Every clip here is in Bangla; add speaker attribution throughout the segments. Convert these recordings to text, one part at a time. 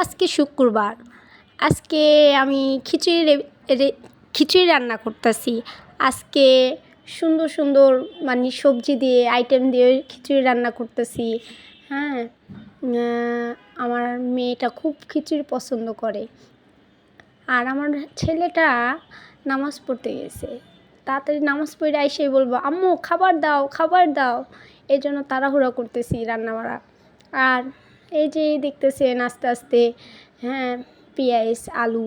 Speaker 1: আজকে শুক্রবার। আজকে আমি খিচুড়ি রান্না করতেছি। আজকে সুন্দর সুন্দর সবজি দিয়ে আইটেম দিয়ে খিচুড়ি রান্না করতেছি। হ্যাঁ, আমার মেয়েটা খুব খিচুড়ি পছন্দ করে। আর আমার ছেলেটা নামাজ পড়তে গেছে। তাড়াতাড়ি নামাজ পড়ে এসেই বলবো, আম্মু খাবার দাও খাবার দাও। এই জন্য তাড়াহুড়া করতেছি রান্না বাড়া। আর এই যে দেখতেছেন আস্তে আস্তে পেঁয়াজ আলু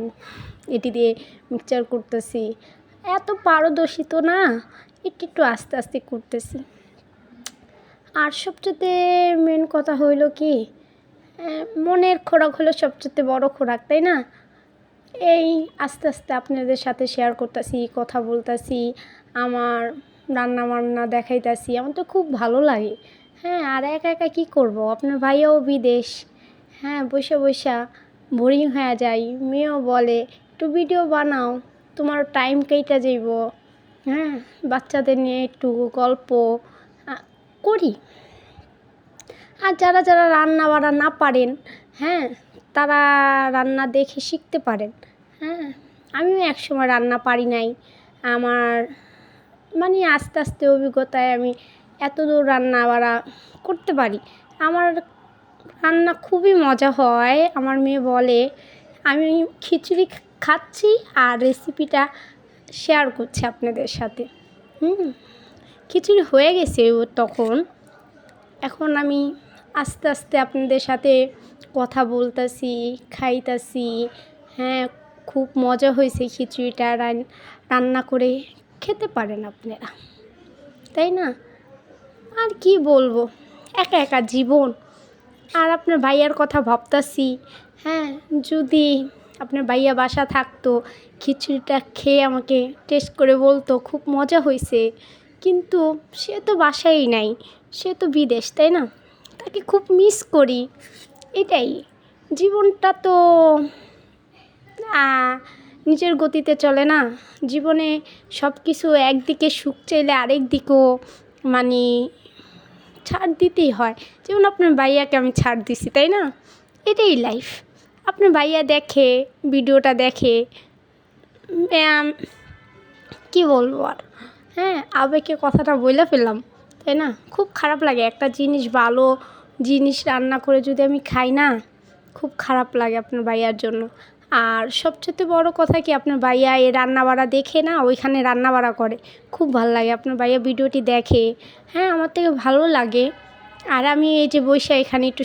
Speaker 1: এটি দিয়ে মিক্সচার করতেছি। এত পারদর্শী তো না, একটু আস্তে আস্তে করতেছি। আর সবচেয়ে মেন কথা হইল কি, মনের খোরাক হলো সবচেয়ে বড় খোরাক, তাই না? এই আস্তে আস্তে আপনাদের সাথে শেয়ার করতেছি, কথা বলতেছি, আমার রান্না বান্না দেখাইতেছি। আমার তো খুব ভালো লাগে। আর একা একা কী করবো, আপনার ভাইয়াও বিদেশ। বসে বোরিং হয়ে যায়। মেয়েও বলে একটু ভিডিও বানাও, তোমার টাইম কেটে যাইব। বাচ্চাদের নিয়ে একটু গল্প করি। আর যারা যারা রান্না বান্না না পারেন, তারা রান্না দেখে শিখতে পারেন। আমিও একসময় রান্না পারি নাই। আমার আস্তে আস্তে অভিজ্ঞতায় আমি এতদূর রান্না বাড়া করতে পারি। আমার রান্না খুবই মজা হয়। আমার মেয়ে বলে আমি খিচুড়ি খাচ্ছি আর রেসিপিটা শেয়ার করছি আপনাদের সাথে। খিচুড়ি হয়ে গেছে তখন। এখন আমি আস্তে আস্তে আপনাদের সাথে কথা বলতেছি, খাইতেছি। খুব মজা হয়েছে খিচুড়িটা। রান্না করে খেতে পারেন আপনারা, তাই না? আর কি বলবো, একা একা জীবন। আর আপনার ভাইয়ার কথা ভাবতাছি। যদি আপনার ভাইয়া বাসা থাকতো, খিচুড়িটা খেয়ে আমাকে টেস্ট করে বলতো খুব মজা হয়েছে। কিন্তু সে তো বাসায়ই নাই, সে তো বিদেশ, তাই না? তাকে খুব মিস করি। এটাই জীবনটা, তো নিজের গতিতে চলে না। জীবনে সব কিছু একদিকে সুখ চাইলে আরেক দিকেও ছাড় দিতেই হয়। যেমন আপনার ভাইয়াকে আমি ছাড় দিছি, তাই না? এটাই লাইফ। আপনার ভাইয়া দেখে, ভিডিওটা দেখে, কি বলবো আর। আবেগে কথাটা বলে ফেললাম, তাই না? খুব খারাপ লাগে একটা জিনিস, ভালো জিনিস রান্না করে যদি আমি খাই না, খুব খারাপ লাগে আপনার ভাইয়ার জন্য। আর সবচেয়ে বড় কথা কি, আপনার ভাইয়া এই রান্না বাড়া দেখে না, ওইখানে রান্না বাড়া করে। খুব ভালো লাগে আপনার ভাইয়া ভিডিওটি দেখে। আমার থেকে ভালো লাগে। আর আমি এই যে বসে এখানে একটু